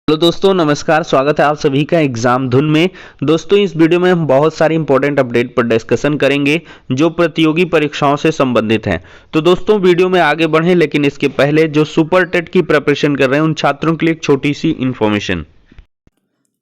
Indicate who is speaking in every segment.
Speaker 1: Hello दोस्तों, नमस्कार। स्वागत है आप सभी का एग्जाम धुन में। दोस्तों, इस वीडियो में हम बहुत सारी इंपॉर्टेंट अपडेट पर डिस्कशन करेंगे जो प्रतियोगी परीक्षाओं से संबंधित हैं। तो दोस्तों, वीडियो में आगे बढ़ें, लेकिन इसके पहले जो सुपर टेट की प्रिपरेशन कर रहे हैं उन छात्रों के लिए एक छोटी सी इंफॉर्मेशन।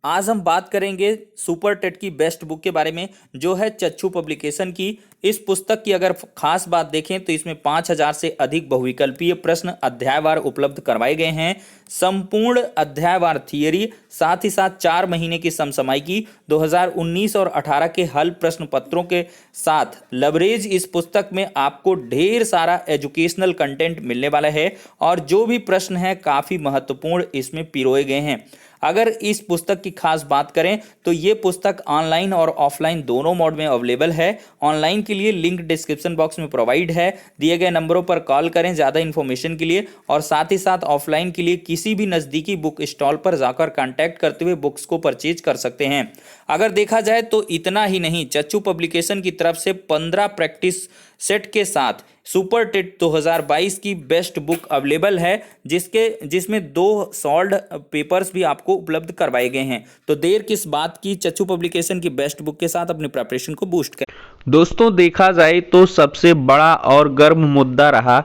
Speaker 2: आज हम बात करेंगे सुपर टेट की बेस्ट बुक के बारे में, जो है चच्चू पब्लिकेशन की। इस पुस्तक की अगर खास बात देखें तो इसमें 5000 से अधिक बहुविकल्पीय प्रश्न अध्यायवार उपलब्ध करवाए गए हैं। संपूर्ण अध्यायवार थियरी, साथ ही साथ 4 महीने की समसामयिकी, 2019 और 18 के हल प्रश्न पत्रों के साथ लवरेज इस पुस्तक में आपको ढेर सारा एजुकेशनल कंटेंट मिलने वाला है और जो भी प्रश्न है काफी महत्वपूर्ण इसमें पिरोए गए हैं। अगर इस पुस्तक की खास बात करें तो ये पुस्तक ऑनलाइन और ऑफलाइन दोनों मोड में अवेलेबल है। ऑनलाइन के लिए लिंक डिस्क्रिप्शन बॉक्स में प्रोवाइड है, दिए गए नंबरों पर कॉल करें ज़्यादा इन्फॉर्मेशन के लिए, और साथ ही साथ ऑफलाइन के लिए किसी भी नज़दीकी बुक स्टॉल पर जाकर कांटेक्ट करते हुए बुक्स को परचेज कर सकते हैं। अगर देखा जाए तो इतना ही नहीं, चच्चू पब्लिकेशन की तरफ से 15 प्रैक्टिस सेट के साथ सुपर टेट 2022 की बेस्ट बुक अवेलेबल है, जिसमें 2 सॉल्व्ड पेपर्स भी आपको उपलब्ध करवाए गए हैं। तो देर किस बात की, चच्चू पब्लिकेशन की बेस्ट बुक के साथ अपनी प्रिपरेशन को बूस्ट करें।
Speaker 1: दोस्तों, देखा जाए तो सबसे बड़ा और गर्म मुद्दा रहा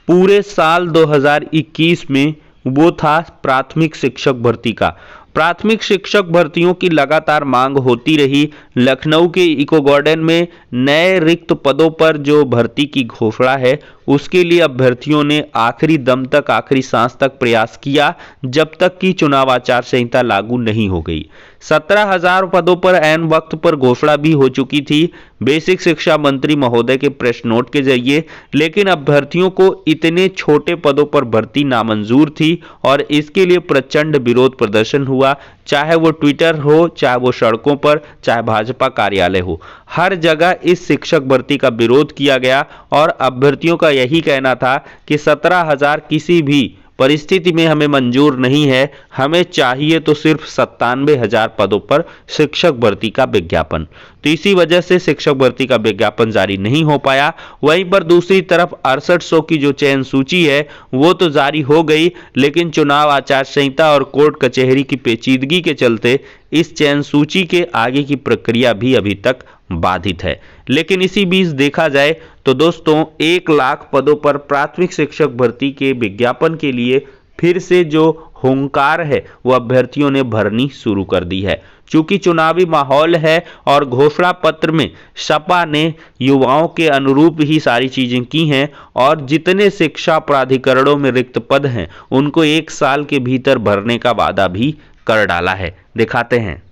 Speaker 1: पूरे साल 2021 में, वो था प्राथमिक शिक्षक भर्ती का। प्राथमिक शिक्षक भर्तियों की लगातार मांग होती रही। लखनऊ के इको गार्डन में नए रिक्त पदों पर जो भर्ती की घोषणा है उसके लिए अभ्यर्थियों ने आखिरी दम तक, आखिरी सांस तक प्रयास किया, जब तक कि चुनाव आचार संहिता लागू नहीं हो गई। 17,000 पदों पर ऐन वक्त पर घोषणा भी हो चुकी थी बेसिक शिक्षा मंत्री महोदय के प्रेस नोट के जरिए, लेकिन अभ्यर्थियों को इतने छोटे पदों पर भर्ती नामंजूर थी और इसके लिए प्रचंड विरोध प्रदर्शन हुआ, चाहे वो ट्विटर हो, चाहे वो सड़कों पर, चाहे भाजपा कार्यालय हो। हर जगह इस शिक्षक भर्ती का विरोध किया गया और अभ्यर्थियों का यही कहना था कि 17,000 किसी भी परिस्थिति में हमें मंजूर नहीं है, हमें चाहिए तो सिर्फ 97,000 पदों पर शिक्षक भर्ती का विज्ञापन। तो इसी वजह से शिक्षक भर्ती का विज्ञापन जारी नहीं हो पाया। वहीं पर दूसरी तरफ 6800 की जो चयन सूची है वो तो जारी हो गई, लेकिन चुनाव आचार संहिता और कोर्ट कचहरी की पेचीदगी के चलते इस चयन सूची के आगे की प्रक्रिया भी अभी तक बाधित है। लेकिन इसी बीच देखा जाए तो दोस्तों, 1 लाख पदों पर प्राथमिक शिक्षक भर्ती के विज्ञापन के लिए फिर से जो हुंकार है वो अभ्यर्थियों ने भरनी शुरू कर दी है। चूंकि चुनावी माहौल है और घोषणा पत्र में सपा ने युवाओं के अनुरूप ही सारी चीजें की हैं और जितने शिक्षा प्राधिकरणों में रिक्त पद हैं उनको 1 साल के भीतर भरने का वादा भी कर डाला है। दिखाते हैं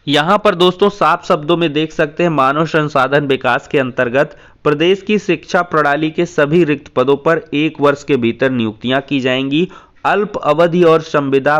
Speaker 1: यहां पर दोस्तों, साफ शब्दों में देख सकते हैं, मानव संसाधन विकास के अंतर्गत प्रदेश की शिक्षा प्रणाली के सभी रिक्त पदों पर 1 वर्ष के भीतर नियुक्तियां की जाएंगी। अल्प अवधि और संविदा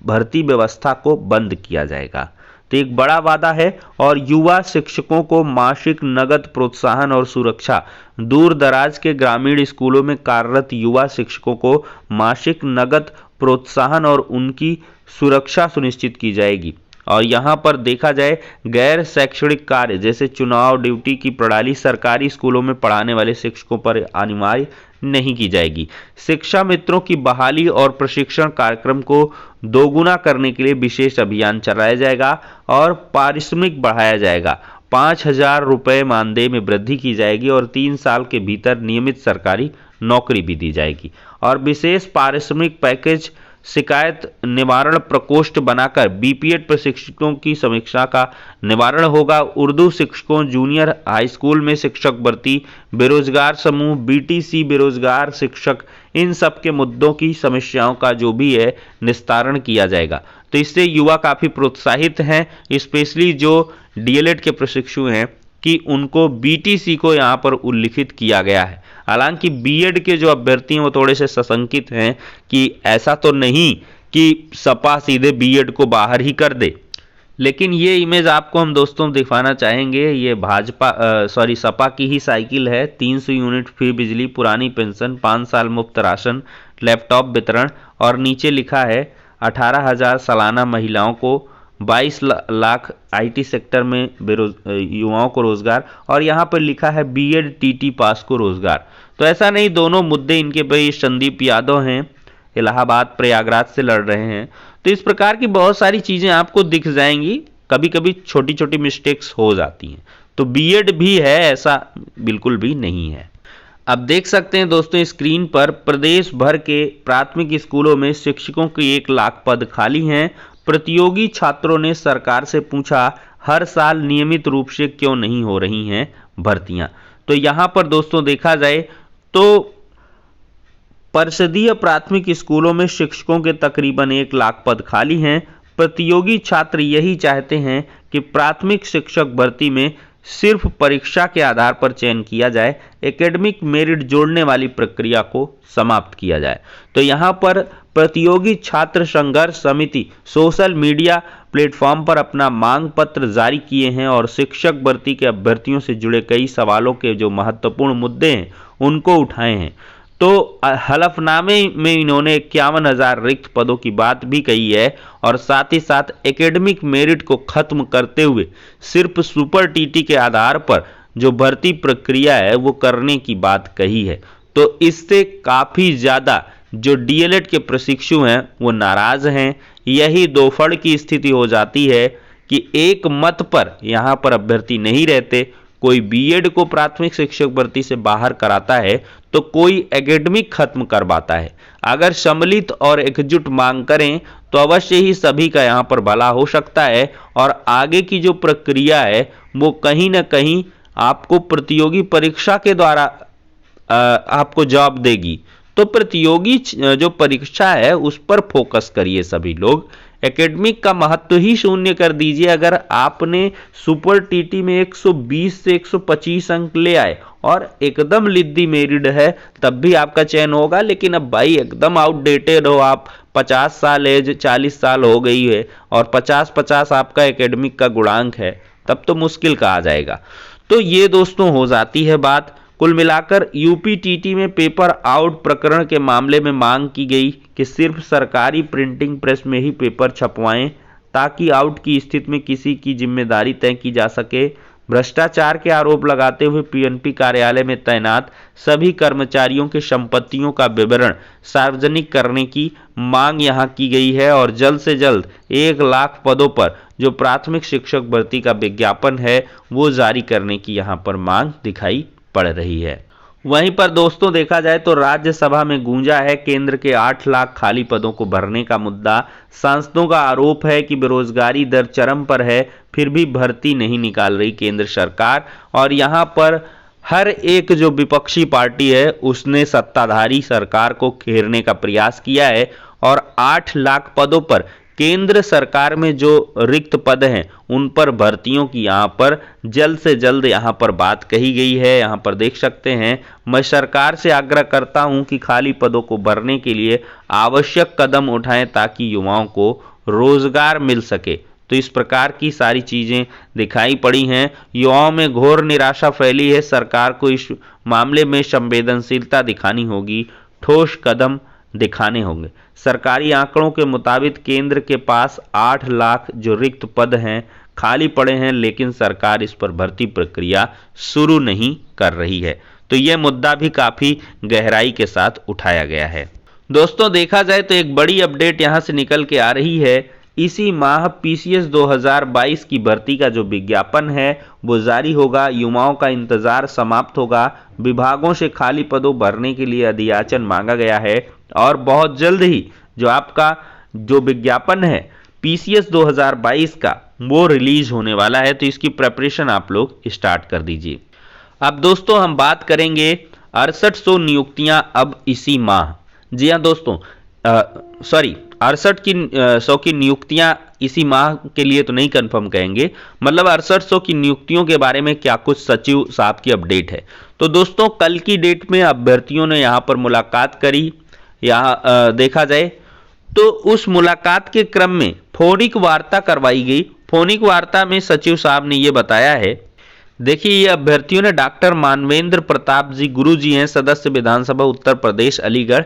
Speaker 1: भर्ती व्यवस्था को बंद किया जाएगा। तो एक बड़ा वादा है। और युवा शिक्षकों को मासिक नगद प्रोत्साहन और सुरक्षा। दूर दराज के ग्रामीण स्कूलों में कार्यरत युवा शिक्षकों को मासिक नगद प्रोत्साहन और उनकी सुरक्षा सुनिश्चित की जाएगी। और यहाँ पर देखा जाए, गैर शैक्षणिक कार्य जैसे चुनाव ड्यूटी की प्रणाली सरकारी स्कूलों में पढ़ाने वाले शिक्षकों पर अनिवार्य नहीं की जाएगी। शिक्षा मित्रों की बहाली और प्रशिक्षण कार्यक्रम को दोगुना करने के लिए विशेष अभियान चलाया जाएगा और पारिश्रमिक बढ़ाया जाएगा। 5,000 रुपये मानदेय में वृद्धि की जाएगी और 3 साल के भीतर नियमित सरकारी नौकरी भी दी जाएगी। और विशेष पारिश्रमिक पैकेज शिकायत निवारण प्रकोष्ठ बनाकर बीपीएड प्रशिक्षकों की समीक्षा का निवारण होगा। उर्दू शिक्षकों, जूनियर हाई स्कूल में शिक्षक भर्ती, बेरोजगार समूह, बीटीसी बेरोजगार शिक्षक, इन सब के मुद्दों की समस्याओं का जो भी है निस्तारण किया जाएगा। तो इससे युवा काफी प्रोत्साहित हैं, स्पेशली जो डीएलएड के प्रशिक्षु हैं कि उनको बीटीसी को यहाँ पर उल्लिखित किया गया है। हालांकि बीएड के जो अभ्यर्थी हैं वो थोड़े से सशंकित हैं कि ऐसा तो नहीं कि सपा सीधे बीएड को बाहर ही कर दे, लेकिन ये इमेज आपको हम दोस्तों दिखाना चाहेंगे। ये सपा की ही साइकिल है। 300 यूनिट फ्री बिजली, पुरानी पेंशन, 5 साल मुफ्त राशन, लैपटॉप वितरण और नीचे लिखा है 18,000 सालाना महिलाओं को, 22 लाख आईटी सेक्टर में युवाओं को रोजगार, और यहाँ पर लिखा है बीएड टीटी पास को रोजगार। तो ऐसा नहीं, दोनों मुद्दे इनके भाई संदीप यादव हैं इलाहाबाद प्रयागराज से लड़ रहे हैं। तो इस प्रकार की बहुत सारी चीज़ें आपको दिख जाएंगी, कभी कभी छोटी छोटी मिस्टेक्स हो जाती हैं। तो बीएड भी है ऐसा बिल्कुल भी नहीं है। अब देख सकते हैं दोस्तों स्क्रीन पर प्रदेश भर के प्राथमिक स्कूलों में शिक्षकों के 1 लाख पद खाली हैं। प्रतियोगी छात्रों ने सरकार से पूछा हर साल नियमित रूप से क्यों नहीं हो रही हैं भर्तियां। तो यहां पर दोस्तों देखा जाए तो परिषदीय प्राथमिक स्कूलों में शिक्षकों के तकरीबन 1 लाख पद खाली हैं। प्रतियोगी छात्र यही चाहते हैं कि प्राथमिक शिक्षक भर्ती में सिर्फ परीक्षा के आधार पर चयन किया जाए, एकेडमिक मेरिट जोड़ने वाली प्रक्रिया को समाप्त किया जाए। तो यहाँ पर प्रतियोगी छात्र संघर्ष समिति सोशल मीडिया प्लेटफॉर्म पर अपना मांग पत्र जारी किए हैं और शिक्षक भर्ती के अभ्यर्थियों से जुड़े कई सवालों के जो महत्वपूर्ण मुद्दे हैं उनको उठाए हैं। तो हलफनामे में इन्होंने 51,000 रिक्त पदों की बात भी कही है और साथ ही साथ एकेडमिक मेरिट को खत्म करते हुए सिर्फ सुपर टीटी के आधार पर जो भर्ती प्रक्रिया है वो करने की बात कही है। तो इससे काफ़ी ज़्यादा जो डीएलएड के प्रशिक्षु हैं वो नाराज़ हैं। यही दोफड़ की स्थिति हो जाती है कि एक मत पर यहाँ पर अभ्यर्थी नहीं रहते। कोई बीएड को प्राथमिक शिक्षक भर्ती से बाहर कराता है तो कोई एकेडमिक खत्म करवाता है। अगर सम्मिलित और एकजुट मांग करें तो अवश्य ही सभी का यहाँ पर भला हो सकता है और आगे की जो प्रक्रिया है वो कहीं ना कहीं आपको प्रतियोगी परीक्षा के द्वारा आपको जॉब देगी। तो प्रतियोगी जो परीक्षा है उस पर फोकस करिए सभी लोग, एकेडमिक का महत्व ही शून्य कर दीजिए। अगर आपने सुपर टीटी में 120 से 125 अंक ले आए और एकदम लिद्दी मेरिट है तब भी आपका चयन होगा। लेकिन अब भाई एकदम आउटडेटेड हो आप, 50 साल एज 40 साल हो गई है और 50-50 आपका एकेडमिक का गुणांक है, तब तो मुश्किल का आ जाएगा। तो ये दोस्तों हो जाती है बात। कुल मिलाकर यूपीटीटी में पेपर आउट प्रकरण के मामले में मांग की गई कि सिर्फ सरकारी प्रिंटिंग प्रेस में ही पेपर छपवाएं ताकि आउट की स्थिति में किसी की जिम्मेदारी तय की जा सके। भ्रष्टाचार के आरोप लगाते हुए पीएनपी कार्यालय में तैनात सभी कर्मचारियों के संपत्तियों का विवरण सार्वजनिक करने की मांग यहां की गई है और जल्द से जल्द 1 लाख पदों पर जो प्राथमिक शिक्षक भर्ती का विज्ञापन है वो जारी करने की यहां पर मांग दिखाई पड़ रही है। वहीं पर दोस्तों देखा जाए तो राज्यसभा में गूंजा है केंद्र के 8 लाख खाली पदों को भरने का मुद्दा। सांसदों का आरोप है कि बेरोजगारी दर चरम पर है फिर भी भर्ती नहीं निकाल रही केंद्र सरकार। और यहां पर हर एक जो विपक्षी पार्टी है उसने सत्ताधारी सरकार को घेरने का प्रयास किया है और 8 लाख पदों पर केंद्र सरकार में जो रिक्त पद हैं उन पर भर्तियों की यहाँ पर जल्द से जल्द यहाँ पर बात कही गई है। यहाँ पर देख सकते हैं, मैं सरकार से आग्रह करता हूँ कि खाली पदों को भरने के लिए आवश्यक कदम उठाएं ताकि युवाओं को रोजगार मिल सके। तो इस प्रकार की सारी चीज़ें दिखाई पड़ी हैं। युवाओं में घोर निराशा फैली है। सरकार को इस मामले में संवेदनशीलता दिखानी होगी, ठोस कदम दिखाने होंगे। सरकारी आंकड़ों के मुताबिक केंद्र के पास 8 लाख जो रिक्त पद हैं खाली पड़े हैं, लेकिन सरकार इस पर भर्ती प्रक्रिया शुरू नहीं कर रही है। तो यह मुद्दा भी काफ़ी गहराई के साथ उठाया गया है। दोस्तों देखा जाए तो एक बड़ी अपडेट यहाँ से निकल के आ रही है। इसी माह पीसीएस 2022 की भर्ती का जो विज्ञापन है वो जारी होगा। युवाओं का इंतजार समाप्त होगा। विभागों से खाली पदों भरने के लिए अधियाचन मांगा गया है और बहुत जल्द ही जो आपका जो विज्ञापन है पीसीएस 2022 का वो रिलीज होने वाला है। तो इसकी प्रिपरेशन आप लोग स्टार्ट कर दीजिए। अब दोस्तों हम बात करेंगे 6800 नियुक्तियां अब इसी माह। जी हाँ दोस्तों, 6800 की नियुक्तियां इसी माह के लिए तो नहीं कंफर्म कहेंगे, मतलब 6800 की नियुक्तियों के बारे में क्या कुछ सचिव साहब की अपडेट है। तो दोस्तों कल की डेट में अभ्यर्थियों ने यहाँ पर मुलाकात करी। यहाँ देखा जाए तो उस मुलाकात के क्रम में फोनिक वार्ता करवाई गई। फोनिक वार्ता में सचिव साहब ने ये बताया है, देखिए ये अभ्यर्थियों ने डॉक्टर मानवेंद्र प्रताप जी गुरु जी हैं, सदस्य विधानसभा उत्तर प्रदेश अलीगढ़,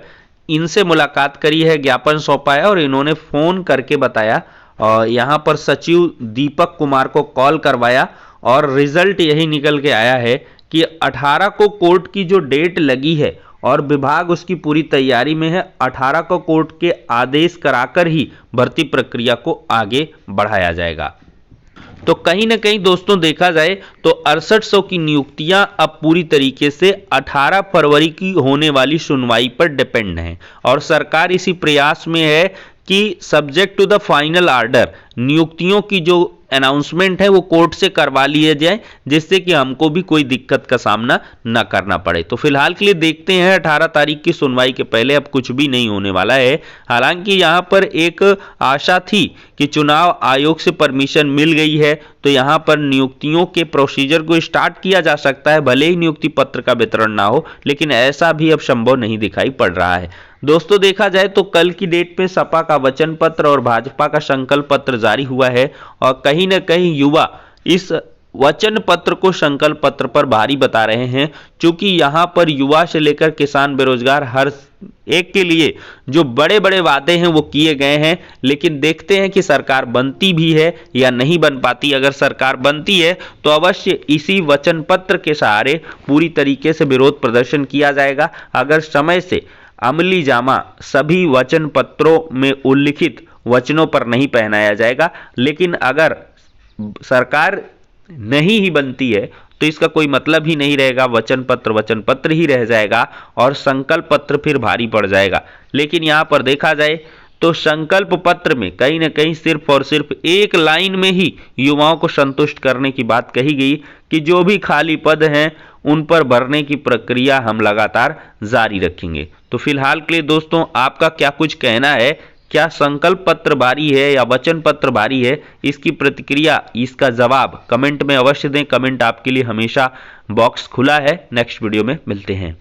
Speaker 1: इनसे मुलाकात करी है, ज्ञापन सौंपा है और इन्होंने फोन करके बताया और यहाँ पर सचिव दीपक कुमार को कॉल करवाया और रिजल्ट यही निकल के आया है कि 18 को कोर्ट की जो डेट लगी है और विभाग उसकी पूरी तैयारी में है। 18 को कोर्ट के आदेश कराकर ही भर्ती प्रक्रिया को आगे बढ़ाया जाएगा। तो कहीं ना कहीं दोस्तों देखा जाए तो 6800 की नियुक्तियां अब पूरी तरीके से 18 फरवरी की होने वाली सुनवाई पर डिपेंड हैं और सरकार इसी प्रयास में है कि subject to the final order नियुक्तियों की जो अनाउंसमेंट है वो कोर्ट से करवा लिए जाए, जिससे कि हमको भी कोई दिक्कत का सामना न करना पड़े। तो फिलहाल के लिए देखते हैं 18 तारीख की सुनवाई के पहले अब कुछ भी नहीं होने वाला है। हालांकि यहां पर एक आशा थी कि चुनाव आयोग से परमिशन मिल गई है तो यहां पर नियुक्तियों के प्रोसीजर को स्टार्ट किया जा सकता है, भले ही नियुक्ति पत्र का वितरण ना हो, लेकिन ऐसा भी अब संभव नहीं दिखाई पड़ रहा है। दोस्तों देखा जाए तो कल की डेट में सपा का वचन पत्र और भाजपा का संकल्प पत्र जारी हुआ है और कहीं ना कहीं युवा इस वचन पत्र को संकल्प पत्र पर भारी बता रहे हैं, क्योंकि यहां पर युवा से लेकर किसान बेरोजगार हर एक के लिए जो बड़े बड़े वादे हैं वो किए गए हैं। लेकिन देखते हैं कि सरकार बनती भी है या नहीं बन पाती। अगर सरकार बनती है तो अवश्य इसी वचन पत्र के सहारे पूरी तरीके से विरोध प्रदर्शन किया जाएगा। अगर समय से अमली जामा सभी वचन पत्रों में उल्लिखित वचनों पर नहीं पहनाया जाएगा, लेकिन अगर सरकार नहीं ही बनती है तो इसका कोई मतलब ही नहीं रहेगा, वचन पत्र ही रह जाएगा और संकल्प पत्र फिर भारी पड़ जाएगा। लेकिन यहां पर देखा जाए तो संकल्प पत्र में कहीं ना कहीं सिर्फ और सिर्फ एक लाइन में ही युवाओं को संतुष्ट करने की बात कही गई कि जो भी खाली पद हैं उन पर भरने की प्रक्रिया हम लगातार जारी रखेंगे। तो फिलहाल के लिए दोस्तों आपका क्या कुछ कहना है, क्या संकल्प पत्र भारी है या वचन पत्र भारी है? इसकी प्रतिक्रिया, इसका जवाब कमेंट में अवश्य दें। कमेंट आपके लिए हमेशा बॉक्स खुला है। नेक्स्ट वीडियो में मिलते हैं।